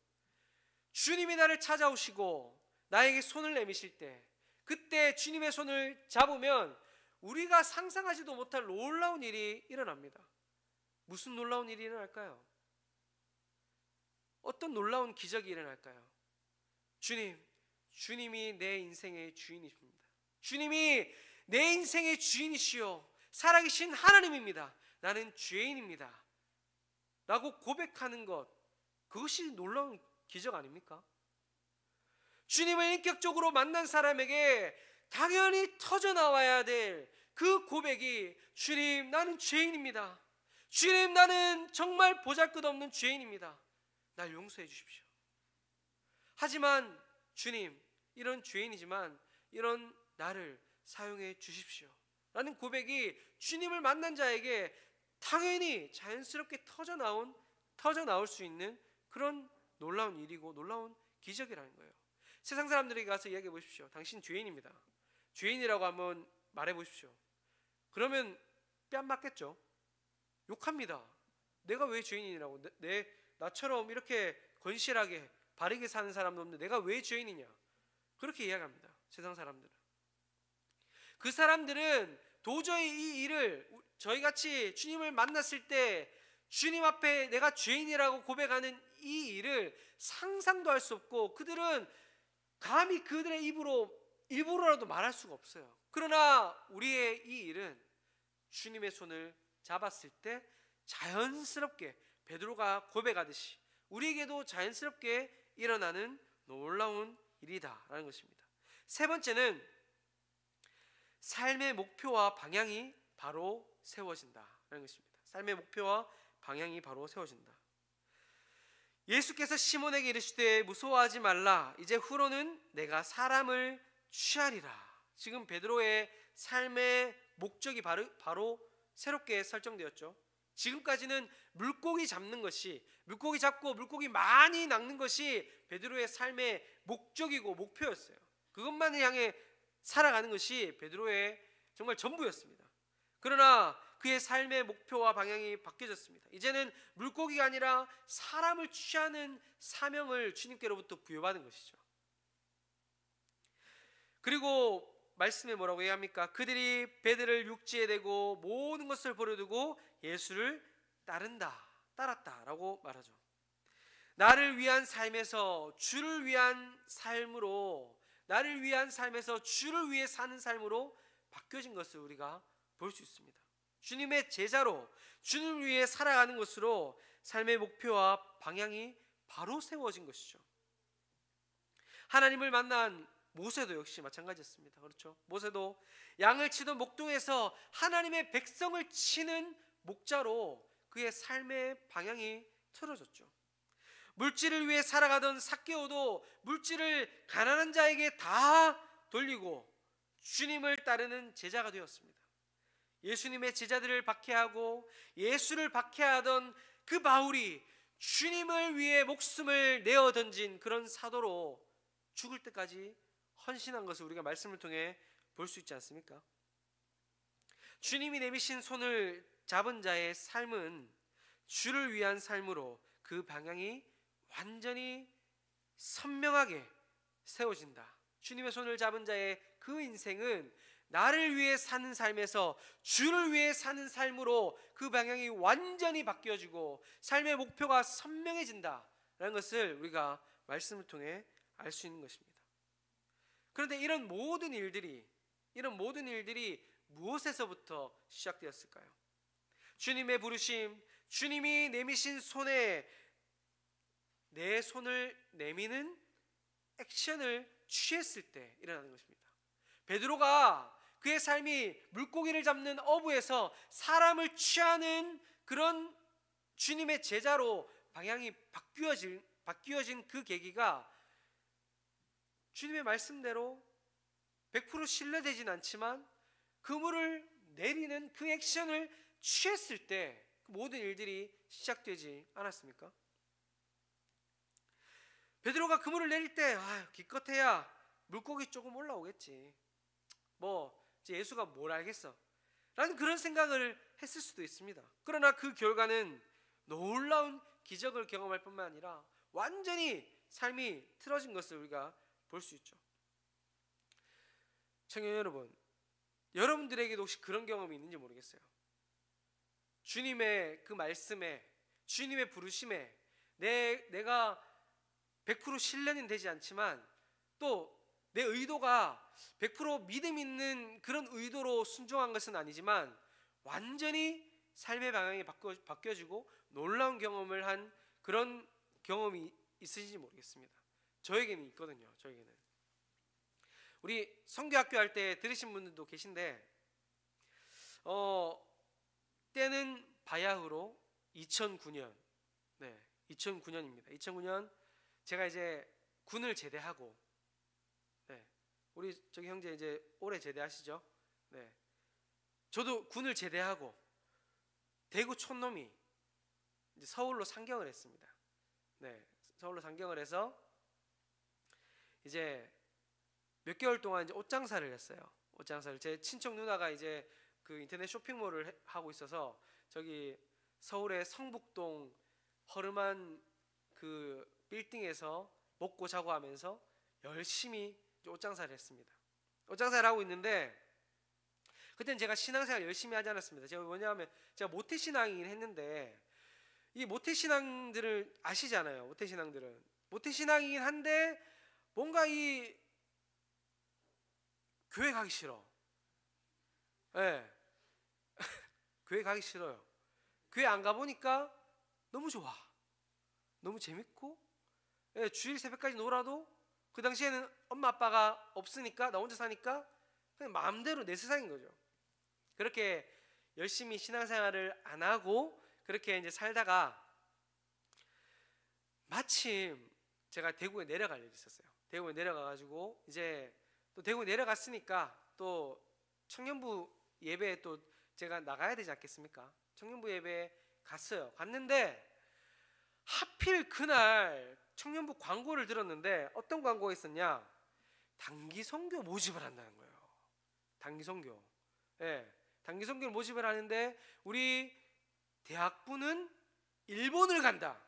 주님이 나를 찾아오시고 나에게 손을 내미실 때, 그때 주님의 손을 잡으면 우리가 상상하지도 못할 놀라운 일이 일어납니다. 무슨 놀라운 일이 일어날까요? 어떤 놀라운 기적이 일어날까요? 주님이 내 인생의 주인이십니다. 주님이 내 인생의 주인이시요 살아계신 하나님입니다. 나는 죄인입니다 라고 고백하는 것, 그것이 놀라운 기적 아닙니까? 주님을 인격적으로 만난 사람에게 당연히 터져나와야 될 그 고백이 주님 나는 죄인입니다. 주님 나는 정말 보잘것없는 죄인입니다. 날 용서해 주십시오. 하지만 주님 이런 죄인이지만 이런 나를 사용해 주십시오 라는 고백이 주님을 만난 자에게 당연히 자연스럽게 터져나올 수 있는 그런 놀라운 일이고 놀라운 기적이라는 거예요. 세상 사람들에게 가서 이야기해 보십시오. 당신 죄인입니다. 죄인이라고 한번 말해 보십시오. 그러면 뺨 맞겠죠. 욕합니다. 내가 왜 죄인이라고, 나처럼 이렇게 건실하게 바르게 사는 사람도 없는데 내가 왜 죄인이냐, 그렇게 이야기합니다. 세상 사람들은. 그 사람들은 도저히 이 일을, 저희같이 주님을 만났을 때 주님 앞에 내가 죄인이라고 고백하는 이 일을 상상도 할 수 없고, 그들은 감히 그들의 입으로 일부러라도 말할 수가 없어요. 그러나 우리의 이 일은 주님의 손을 잡았을 때 자연스럽게 베드로가 고백하듯이 우리에게도 자연스럽게 일어나는 놀라운 일이다라는 것입니다. 세 번째는 삶의 목표와 방향이 바로 세워진다라는 것입니다. 삶의 목표와 방향이 바로 세워진다. 예수께서 시몬에게 이르시되 무서워하지 말라. 이제 후로는 내가 사람을 취하리라. 지금 베드로의 삶의 목적이 바로 새롭게 설정되었죠. 지금까지는 물고기 잡는 것이, 물고기 잡고 물고기 많이 낚는 것이 베드로의 삶의 목적이고 목표였어요. 그것만을 향해 살아가는 것이 베드로의 정말 전부였습니다. 그러나 그의 삶의 목표와 방향이 바뀌어졌습니다. 이제는 물고기가 아니라 사람을 취하는 사명을 주님께로부터 부여받은 것이죠. 그리고 말씀에 뭐라고 얘기합니까? 그들이 배들을 육지에 대고 모든 것을 버려두고 예수를 따랐다라고 말하죠. 나를 위한 삶에서 주를 위한 삶으로, 나를 위한 삶에서 주를 위해 사는 삶으로 바뀌어진 것을 우리가 볼 수 있습니다. 주님의 제자로 주님을 위해 살아가는 것으로 삶의 목표와 방향이 바로 세워진 것이죠. 하나님을 만난 모세도 역시 마찬가지였습니다. 그렇죠? 모세도 양을 치던 목동에서 하나님의 백성을 치는 목자로 그의 삶의 방향이 틀어졌죠. 물질을 위해 살아가던 삭개오도 물질을 가난한 자에게 다 돌리고 주님을 따르는 제자가 되었습니다. 예수님의 제자들을 박해하고 예수를 박해하던 그 바울이 주님을 위해 목숨을 내어 던진 그런 사도로 죽을 때까지 헌신한 것을 우리가 말씀을 통해 볼 수 있지 않습니까? 주님이 내미신 손을 잡은 자의 삶은 주를 위한 삶으로 그 방향이 완전히 선명하게 세워진다. 주님의 손을 잡은 자의 그 인생은 나를 위해 사는 삶에서 주를 위해 사는 삶으로 그 방향이 완전히 바뀌어지고 삶의 목표가 선명해진다라는 것을 우리가 말씀을 통해 알 수 있는 것입니다. 그런데 이런 모든 일들이 무엇에서부터 시작되었을까요? 주님의 부르심, 주님이 내미신 손에 내 손을 내미는 액션을 취했을 때 일어나는 것입니다. 베드로가 그의 삶이 물고기를 잡는 어부에서 사람을 취하는 그런 주님의 제자로 방향이 바뀌어진 그 계기가 주님의 말씀대로 100% 신뢰되진 않지만 그물을 내리는 그 액션을 취했을 때 모든 일들이 시작되지 않았습니까? 베드로가 그물을 내릴 때 기껏해야 물고기 조금 올라오겠지, 뭐 이제 예수가 뭘 알겠어 라는 그런 생각을 했을 수도 있습니다. 그러나 그 결과는 놀라운 기적을 경험할 뿐만 아니라 완전히 삶이 틀어진 것을 우리가 볼 수 있죠. 청년 여러분, 여러분들에게도 혹시 그런 경험이 있는지 모르겠어요. 주님의 그 말씀에, 주님의 부르심에 내가 100% 신뢰는 되지 않지만 또 내 의도가 100% 믿음 있는 그런 의도로 순종한 것은 아니지만 완전히 삶의 방향이 바뀌어지고 놀라운 경험을 한 그런 경험이 있으신지 모르겠습니다. 저에게는 있거든요. 저에게는. 우리 성교학교 할 때 들으신 분들도 계신데 때는 바야흐로 2009년 2009년입니다. 2009년 제가 이제 군을 제대하고, 우리 저기 형제 이제 올해 제대하시죠? 저도 군을 제대하고 대구 촌놈이 이제 서울로 상경을 했습니다. 서울로 상경을 해서 이제 몇 개월 동안 이제 옷장사를 했어요. 옷장사를. 제 친척 누나가 이제 그 인터넷 쇼핑몰을 하고 있어서 저기 서울의 성북동 허름한 그 빌딩에서 먹고 자고 하면서 열심히 옷장사를 했습니다. 옷장사를 하고 있는데 그때는 제가 신앙생활 열심히 하지 않았습니다. 제가 뭐냐면 제가 모태신앙이긴 했는데 이 모태신앙들을 아시잖아요. 모태신앙들은 모태신앙이긴 한데 뭔가 이 교회 가기 싫어. 교회 가기 싫어요. 교회 안 가보니까 너무 좋아, 너무 재밌고, 주일 새벽까지 놀아도 그 당시에는 엄마 아빠가 없으니까 나 혼자 사니까 그냥 마음대로 내 세상인 거죠. 그렇게 열심히 신앙생활을 안 하고 그렇게 이제 살다가 마침 제가 대구에 내려갈 일이 있었어요. 대구에 내려가가지고 이제 또 대구에 내려갔으니까 또 청년부 예배에 또 제가 나가야 되지 않겠습니까? 청년부 예배에 갔어요. 갔는데 하필 그날 청년부 광고를 들었는데 어떤 광고가 있었냐? 단기 선교 모집을 한다는 거예요. 단기 선교. 예. 단기 선교를 모집을 하는데 우리 대학부는 일본을 간다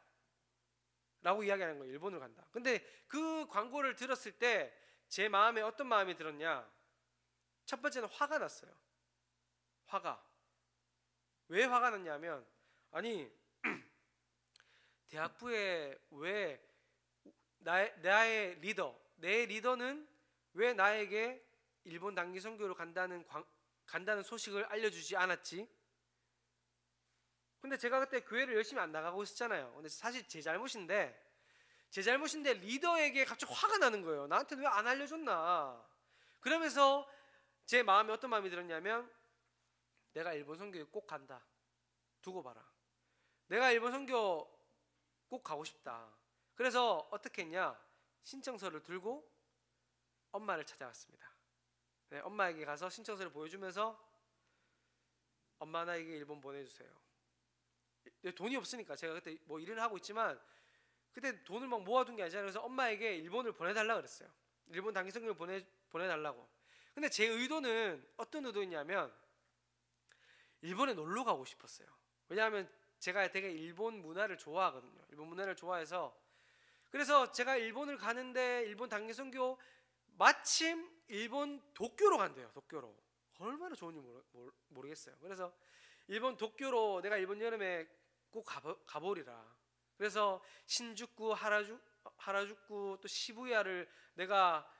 라고 이야기하는 거예요. 일본을 간다. 근데 그 광고를 들었을 때 제 마음에 어떤 마음이 들었냐? 첫 번째는 화가 났어요. 화가. 왜 화가 났냐면, 아니 대학부에 왜 나의 리더, 내 리더는 왜 나에게 일본 단기 선교로 간다는 소식을 알려주지 않았지? 근데 제가 그때 교회를 열심히 안 나가고 있었잖아요. 근데 사실 제 잘못인데 리더에게 갑자기 화가 나는 거예요. 나한테는 왜 안 알려줬나? 그러면서 제 마음에 어떤 마음이 들었냐면, 내가 일본 선교에 꼭 간다. 두고 봐라. 내가 일본 선교 꼭 가고 싶다. 그래서 어떻게 했냐? 신청서를 들고 엄마를 찾아갔습니다. 네, 엄마에게 가서 신청서를 보여주면서, 엄마 나에게 일본 보내주세요. 돈이 없으니까 제가 그때 뭐 일을 하고 있지만 그때 돈을 막 모아둔 게 아니잖아요. 그래서 엄마에게 일본을 보내달라 그랬어요. 일본 단기 선교를 보내달라고. 근데 제 의도는 어떤 의도였냐면, 일본에 놀러 가고 싶었어요. 왜냐하면 제가 되게 일본 문화를 좋아하거든요. 일본 문화를 좋아해서. 그래서 제가 일본을 가는데 일본 단기 선교 마침 일본 도쿄로 간대요. 도쿄로. 얼마나 좋은지 모르겠어요. 그래서 일본 도쿄로 내가 이번 여름에 꼭 가보리라. 그래서 신주쿠, 하라주쿠 또 시부야를 내가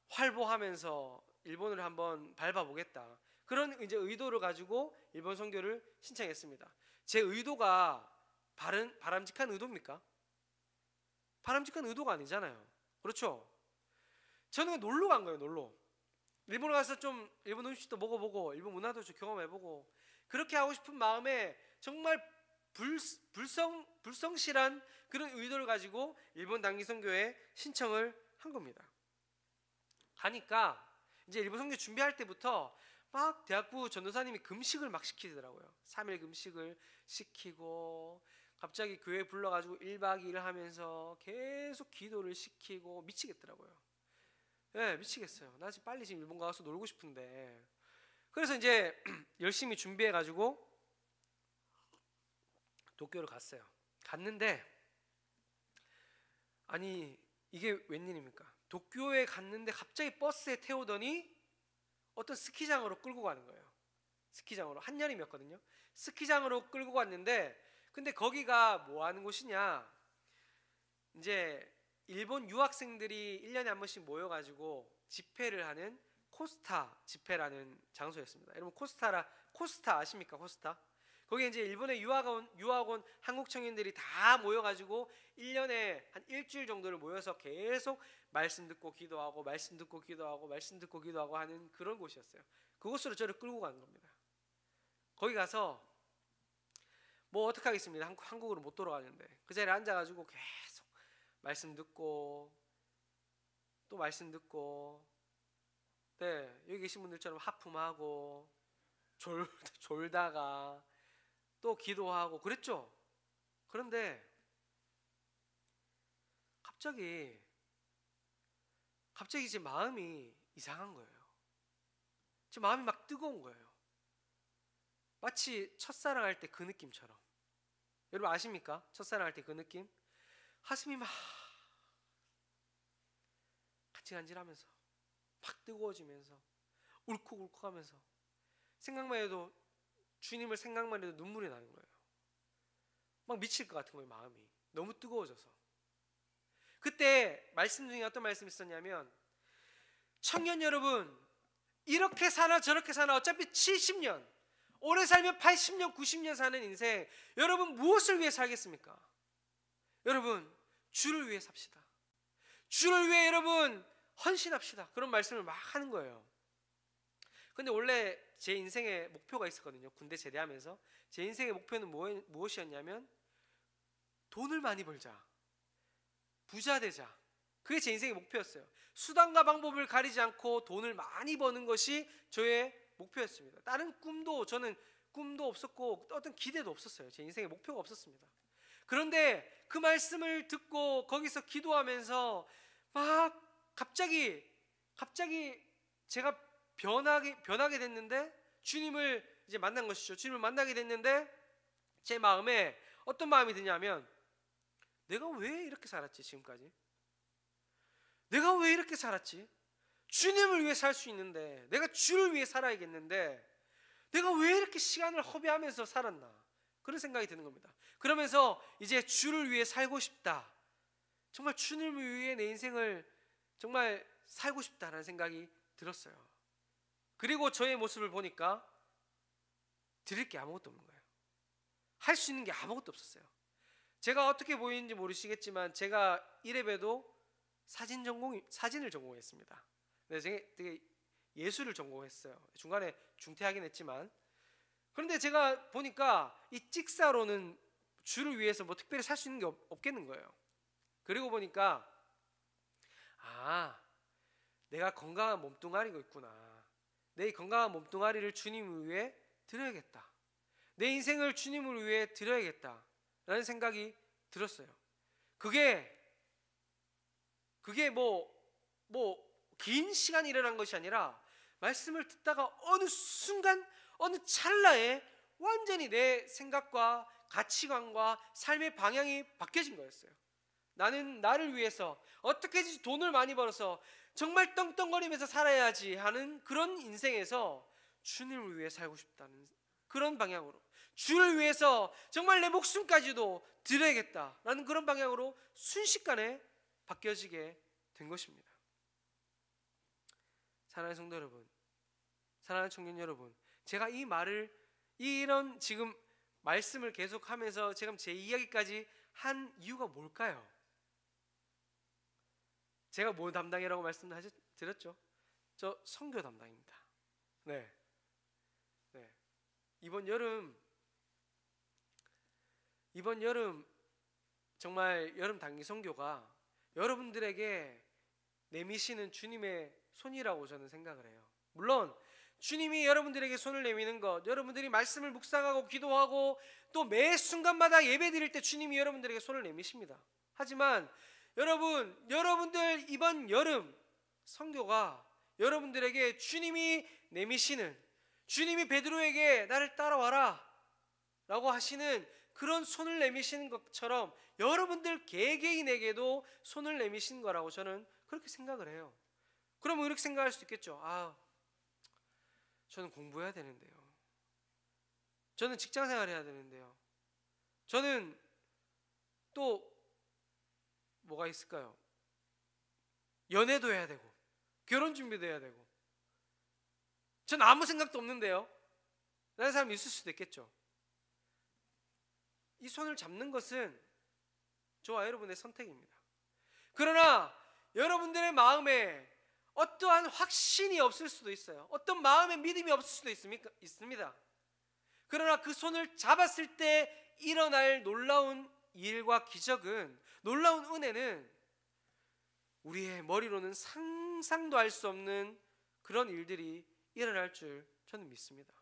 활보하면서 일본을 한번 밟아보겠다. 그런 이제 의도를 가지고 일본 선교를 신청했습니다. 제 의도가 바람직한 의도입니까? 바람직한 의도가 아니잖아요. 그렇죠? 저는 놀러 간 거예요. 놀러. 일본에 가서 좀 일본 음식도 먹어보고 일본 문화도 좀 경험해보고, 그렇게 하고 싶은 마음에 정말 불성실한 그런 의도를 가지고 일본 단기 선교에 신청을 한 겁니다. 가니까 이제 일본 선교 준비할 때부터 막 대학부 전도사님이 금식을 막 시키더라고요. 3일 금식을 시키고, 갑자기 교회 불러가지고 1박 2일 하면서 계속 기도를 시키고, 미치겠더라고요. 네, 미치겠어요. 나 지금 빨리 일본 가서 놀고 싶은데. 그래서 이제 열심히 준비해가지고 도쿄를 갔어요. 갔는데, 아니 이게 웬일입니까? 도쿄에 갔는데 갑자기 버스에 태우더니 어떤 스키장으로 끌고 가는 거예요. 스키장으로. 한여름이었거든요. 스키장으로 끌고 갔는데, 근데 거기가 뭐 하는 곳이냐? 이제 일본 유학생들이 1년에 한 번씩 모여가지고 집회를 하는 코스타 집회라는 장소였습니다. 여러분 코스타 아십니까? 코스타. 거기에 이제 일본에 유학 온 한국 청년들이 다 모여가지고 1년에 한 일주일 정도를 모여서 계속 말씀 듣고 기도하고 말씀 듣고 기도하고 말씀 듣고 기도하고 하는 그런 곳이었어요. 그곳으로 저를 끌고 가는 겁니다. 거기 가서 뭐 어떻게 하겠습니다. 한국으로 못 돌아가는데 그 자리에 앉아가지고 계속 말씀 듣고 또 말씀 듣고, 네, 여기 계신 분들처럼 하품하고 졸다가 또 기도하고 그랬죠. 그런데 갑자기 제 마음이 이상한 거예요. 제 마음이 막 뜨거운 거예요. 마치 첫사랑할 때 그 느낌처럼. 여러분 아십니까? 첫사랑할 때 그 느낌? 가슴이 막 간질간질하면서 막 뜨거워지면서 울컥울컥하면서, 생각만 해도, 주님을 생각만 해도 눈물이 나는 거예요. 막 미칠 것 같은 거예요. 마음이 너무 뜨거워져서. 그때 말씀 중에 어떤 말씀이 있었냐면, 청년 여러분, 이렇게 사나 저렇게 사나 어차피 70년, 오래 살면 80년 90년 사는 인생, 여러분 무엇을 위해 살겠습니까? 여러분 주를 위해 삽시다. 주를 위해 여러분 헌신합시다. 그런 말씀을 막 하는 거예요. 근데 원래 제 인생의 목표가 있었거든요. 군대 제대하면서 제 인생의 목표는 무엇이었냐면 돈을 많이 벌자, 부자 되자. 그게 제 인생의 목표였어요. 수단과 방법을 가리지 않고 돈을 많이 버는 것이 저의 목표였습니다. 다른 저는 꿈도 없었고 어떤 기대도 없었어요. 제 인생의 목표가 없었습니다. 그런데 그 말씀을 듣고 거기서 기도하면서 막 갑자기 제가 변하게 됐는데, 주님을 이제 만난 것이죠. 주님을 만나게 됐는데 제 마음에 어떤 마음이 드냐면, 내가 왜 이렇게 살았지 지금까지? 내가 왜 이렇게 살았지? 주님을 위해 살 수 있는데, 내가 주를 위해 살아야겠는데 내가 왜 이렇게 시간을 허비하면서 살았나? 그런 생각이 드는 겁니다. 그러면서 이제 주를 위해 살고 싶다, 정말 주님을 위해 내 인생을 정말 살고 싶다라는 생각이 들었어요. 그리고 저의 모습을 보니까 드릴 게 아무것도 없는 거예요. 할 수 있는 게 아무것도 없었어요. 제가 어떻게 보이는지 모르시겠지만 제가 이래봬도 사진을 전공했습니다. 네, 제가 되게 예술을 전공했어요. 중간에 중퇴하긴 했지만. 그런데 제가 보니까 이 찍사로는 주를 위해서 뭐 특별히 살 수 있는 게 없겠는 거예요. 그리고 보니까 내가 건강한 몸뚱아리가 있구나. 내 이 건강한 몸뚱아리를 주님을 위해 드려야겠다. 내 인생을 주님을 위해 드려야겠다 라는 생각이 들었어요. 그게 긴 시간이 일어난 것이 아니라 말씀을 듣다가 어느 순간 어느 찰나에 완전히 내 생각과 가치관과 삶의 방향이 바뀌어진 거였어요. 나는 나를 위해서 어떻게든지 돈을 많이 벌어서 정말 떵떵거리면서 살아야지 하는 그런 인생에서 주님을 위해 살고 싶다는 그런 방향으로, 주를 위해서 정말 내 목숨까지도 드려야겠다라는 그런 방향으로 순식간에 바뀌어지게 된 것입니다. 사랑하는 성도 여러분, 사랑하는 청년 여러분, 제가 이런 지금 말씀을 계속하면서 지금 제 이야기까지 한 이유가 뭘까요? 제가 뭐 담당이라고 말씀드렸죠? 저 선교 담당입니다. 네. 이번 여름 정말 여름 단기 선교가 여러분들에게 내미시는 주님의 손이라고 저는 생각을 해요. 물론 주님이 여러분들에게 손을 내미는 것, 여러분들이 말씀을 묵상하고 기도하고 또 매 순간마다 예배 드릴 때 주님이 여러분들에게 손을 내미십니다. 하지만 여러분들 이번 여름 선교가 여러분들에게 주님이 내미시는, 주님이 베드로에게 나를 따라와라 라고 하시는 그런 손을 내미시는 것처럼 여러분들 개개인에게도 손을 내미신 거라고 저는 그렇게 생각을 해요. 그러면 이렇게 생각할 수도 있겠죠. 저는 공부해야 되는데요. 저는 직장생활 해야 되는데요. 저는 또 뭐가 있을까요? 연애도 해야 되고 결혼 준비도 해야 되고 전 아무 생각도 없는데요 라는 사람이 있을 수도 있겠죠. 이 손을 잡는 것은 저와 여러분의 선택입니다. 그러나 여러분들의 마음에 어떠한 확신이 없을 수도 있어요. 어떤 마음의 믿음이 없을 수도 있습니다. 그러나 그 손을 잡았을 때 일어날 놀라운 일과 기적은, 놀라운 은혜는 우리의 머리로는 상상도 할 수 없는 그런 일들이 일어날 줄 저는 믿습니다.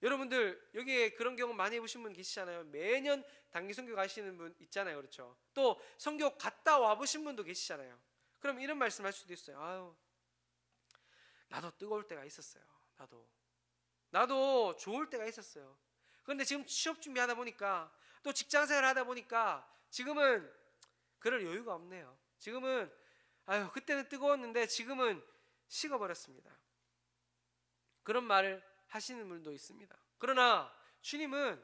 여러분들 여기에 그런 경험 많이 해보신 분 계시잖아요. 매년 단기 선교 가시는 분 있잖아요. 그렇죠? 또 선교 갔다 와보신 분도 계시잖아요. 그럼 이런 말씀 할 수도 있어요. 나도 뜨거울 때가 있었어요. 나도 좋을 때가 있었어요. 그런데 지금 취업 준비하다 보니까 또 직장생활 하다 보니까 지금은 그럴 여유가 없네요. 지금은 그때는 뜨거웠는데 지금은 식어버렸습니다. 그런 말을 하시는 분도 있습니다. 그러나 주님은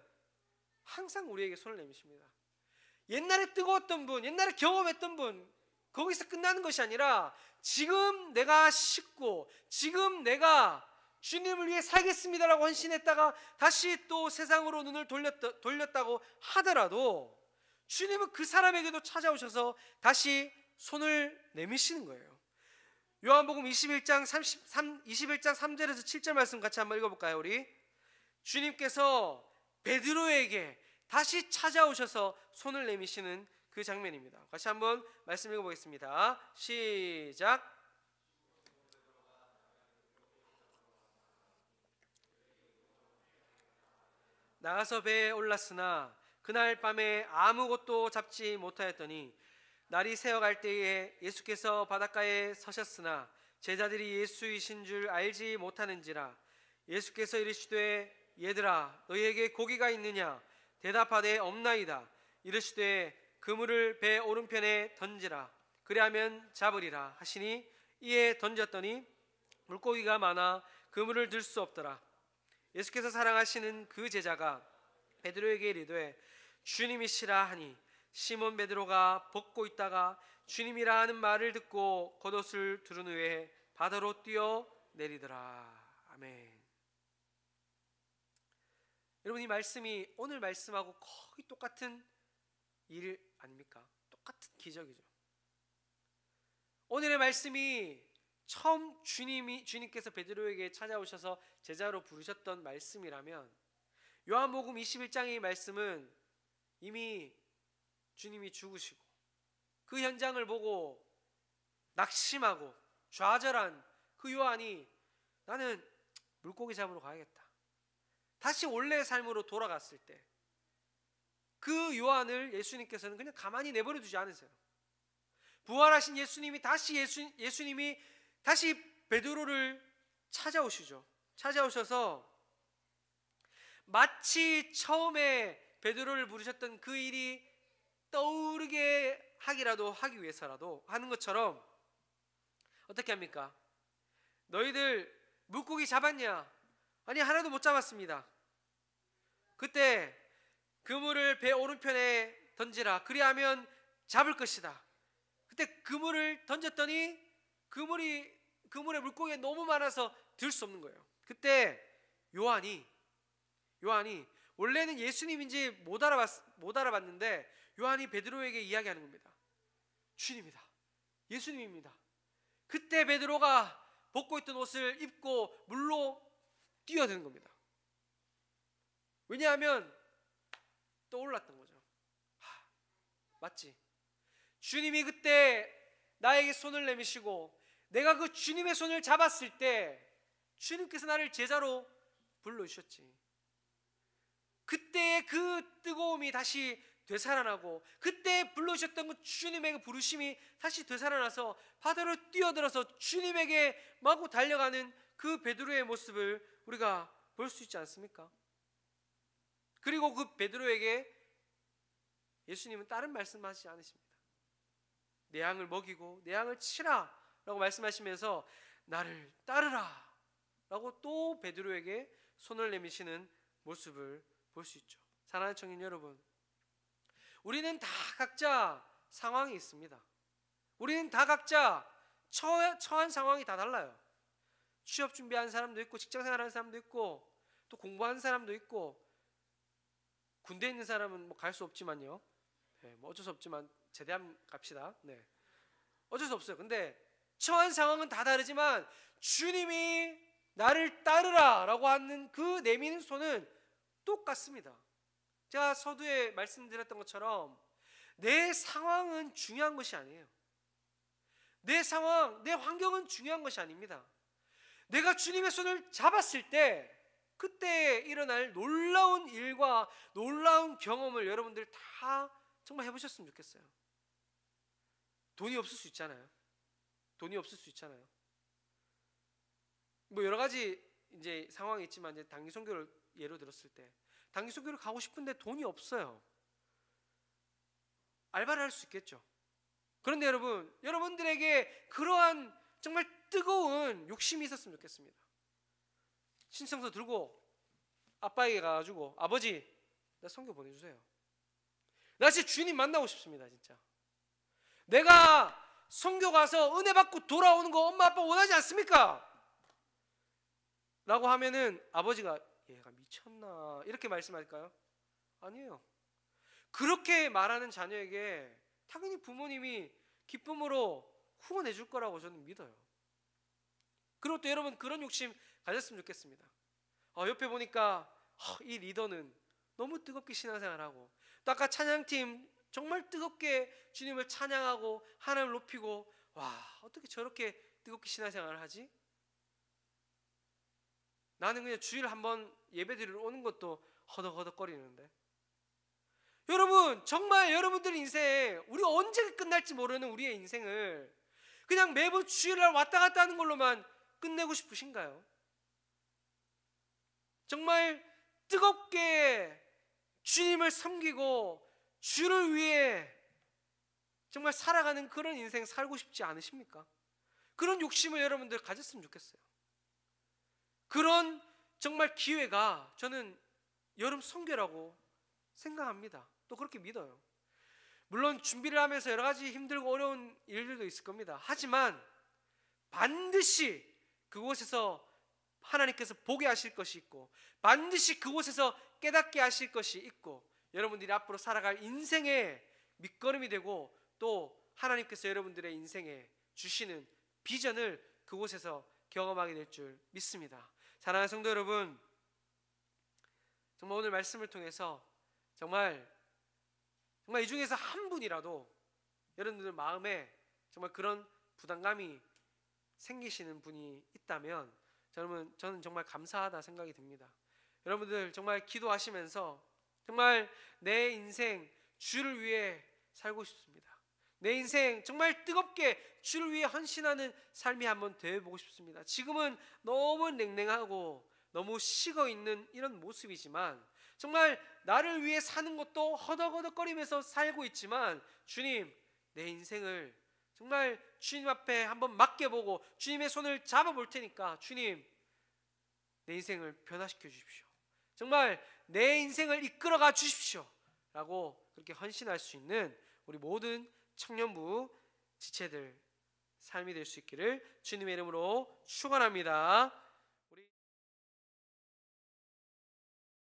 항상 우리에게 손을 내미십니다. 옛날에 뜨거웠던 분, 옛날에 경험했던 분, 거기서 끝나는 것이 아니라 지금 내가 식고 지금 내가 주님을 위해 살겠습니다라고 헌신했다가 다시 또 세상으로 눈을 돌렸다고 하더라도 주님은 그 사람에게도 찾아오셔서 다시 손을 내미시는 거예요. 요한복음 21장 3절에서 7절 말씀 같이 한번 읽어볼까요? 우리 주님께서 베드로에게 다시 찾아오셔서 손을 내미시는 그 장면입니다. 같이 한번 말씀 읽어보겠습니다. 시작. 나가서 배에 올랐으나 그날 밤에 아무것도 잡지 못하였더니 날이 새어갈 때에 예수께서 바닷가에 서셨으나 제자들이 예수이신 줄 알지 못하는지라. 예수께서 이르시되 얘들아 너희에게 고기가 있느냐? 대답하되 없나이다. 이르시되 그물을 배 오른편에 던지라. 그리하면 잡으리라 하시니 이에 던졌더니 물고기가 많아 그물을 들 수 없더라. 예수께서 사랑하시는 그 제자가 베드로에게 이르되 주님이시라 하니 시몬 베드로가 벗고 있다가 주님이라 하는 말을 듣고 겉옷을 두른 후에 바다로 뛰어 내리더라. 아멘. 여러분, 이 말씀이 오늘 말씀하고 거의 똑같은 일 아닙니까? 똑같은 기적이죠. 오늘의 말씀이 처음 주님께서 베드로에게 찾아오셔서 제자로 부르셨던 말씀이라면, 요한복음 21장의 말씀은 이미 주님이 죽으시고 그 현장을 보고 낙심하고 좌절한 그 요한이 나는 물고기 잡으러 가야겠다, 다시 원래의 삶으로 돌아갔을 때 그 요한을 예수님께서는 그냥 가만히 내버려 두지 않으세요. 부활하신 예수님이 다시 베드로를 찾아오시죠. 찾아오셔서 마치 처음에 베드로를 부르셨던 그 일이 떠오르게 하기 위해서라도 하는 것처럼 어떻게 합니까? 너희들 물고기 잡았냐? 아니, 하나도 못 잡았습니다. 그때 그물을 배 오른편에 던지라. 그리하면 잡을 것이다. 그때 그물을 던졌더니 그물에 물고기가 너무 많아서 들 수 없는 거예요. 그때 요한이 원래는 예수님인지 못 알아봤는데 요한이 베드로에게 이야기하는 겁니다. 주님이다, 예수님입니다. 그때 베드로가 벗고 있던 옷을 입고 물로 뛰어드는 겁니다. 왜냐하면 떠올랐던 거죠. 맞지? 주님이 그때 나에게 손을 내미시고 내가 그 주님의 손을 잡았을 때 주님께서 나를 제자로 불러주셨지. 그때의 그 뜨거움이 다시 되살아나고 그때 불러주셨던 그 주님의 부르심이 다시 되살아나서 바다로 뛰어들어서 주님에게 마구 달려가는 그 베드로의 모습을 우리가 볼 수 있지 않습니까? 그리고 그 베드로에게 예수님은 다른 말씀하시지 않으십니다. 내 양을 먹이고 내 양을 치라 라고 말씀하시면서 나를 따르라 라고 또 베드로에게 손을 내미시는 모습을 볼 수 있죠. 사랑하는 청년 여러분, 우리는 다 각자 상황이 있습니다. 우리는 다 각자 처한 상황이 다 달라요. 취업 준비하는 사람도 있고 직장생활하는 사람도 있고 또 공부하는 사람도 있고 군대에 있는 사람은 뭐 갈 수 없지만요. 네, 뭐 어쩔 수 없지만 제대하면 갑시다. 네, 어쩔 수 없어요. 근데 처한 상황은 다 다르지만 주님이 나를 따르라 라고 하는 그 내미는 손은 똑같습니다. 제가 서두에 말씀드렸던 것처럼 내 상황은 중요한 것이 아니에요. 내 상황, 내 환경은 중요한 것이 아닙니다. 내가 주님의 손을 잡았을 때 그때 일어날 놀라운 일과 놀라운 경험을 여러분들 다 정말 해보셨으면 좋겠어요. 돈이 없을 수 있잖아요. 뭐 여러 가지 이제 상황이 있지만 이제 단기 선교를 예로 들었을 때 단기 선교를 가고 싶은데 돈이 없어요. 알바를 할 수 있겠죠. 그런데 여러분들에게 그러한 정말 뜨거운 욕심이 있었으면 좋겠습니다. 신청서 들고 아빠에게 가가지고 아버지, 나 선교 보내주세요. 나 진짜 주님 만나고 싶습니다. 진짜 내가 선교 가서 은혜 받고 돌아오는 거 엄마 아빠 원하지 않습니까? 라고 하면은 아버지가 얘가 미쳤나 이렇게 말씀할까요? 아니에요. 그렇게 말하는 자녀에게 당연히 부모님이 기쁨으로 후원해 줄 거라고 저는 믿어요. 그리고 또 여러분 그런 욕심 가졌으면 좋겠습니다. 옆에 보니까 이 리더는 너무 뜨겁게 신앙생활하고, 또 아까 찬양팀 정말 뜨겁게 주님을 찬양하고 하나님을 높이고, 와, 어떻게 저렇게 뜨겁게 신앙생활을 하지? 나는 그냥 주일 한번 예배드리러 오는 것도 허덕허덕거리는데. 여러분, 정말 여러분들 인생, 우리가 언제 끝날지 모르는 우리의 인생을 그냥 매번 주일날 왔다 갔다 하는 걸로만 끝내고 싶으신가요? 정말 뜨겁게 주님을 섬기고 주를 위해 정말 살아가는 그런 인생 살고 싶지 않으십니까? 그런 욕심을 여러분들 가졌으면 좋겠어요. 그런 정말 기회가 저는 여름 선교라고 생각합니다. 또 그렇게 믿어요. 물론 준비를 하면서 여러 가지 힘들고 어려운 일들도 있을 겁니다. 하지만 반드시 그곳에서 하나님께서 보게 하실 것이 있고, 반드시 그곳에서 깨닫게 하실 것이 있고, 여러분들이 앞으로 살아갈 인생의 밑거름이 되고, 또 하나님께서 여러분들의 인생에 주시는 비전을 그곳에서 경험하게 될 줄 믿습니다. 사랑하는 성도 여러분, 정말 오늘 말씀을 통해서 정말 이 중에서 한 분이라도 여러분들 마음에 정말 그런 부담감이 생기시는 분이 있다면 저는 정말 감사하다 생각이 듭니다. 여러분들 정말 기도하시면서 정말 내 인생 주를 위해 살고 싶습니다. 내 인생 정말 뜨겁게 주를 위해 헌신하는 삶이 한번 되어보고 싶습니다. 지금은 너무 냉랭하고 너무 식어있는 이런 모습이지만, 정말 나를 위해 사는 것도 허덕허덕거리면서 살고 있지만, 주님, 내 인생을 정말 주님 앞에 한번 맡겨보고 주님의 손을 잡아볼 테니까 주님, 내 인생을 변화시켜 주십시오. 정말 내 인생을 이끌어가 주십시오 라고 그렇게 헌신할 수 있는 우리 모든 청년부 지체들 삶이 될 수 있기를 주님의 이름으로 축원합니다.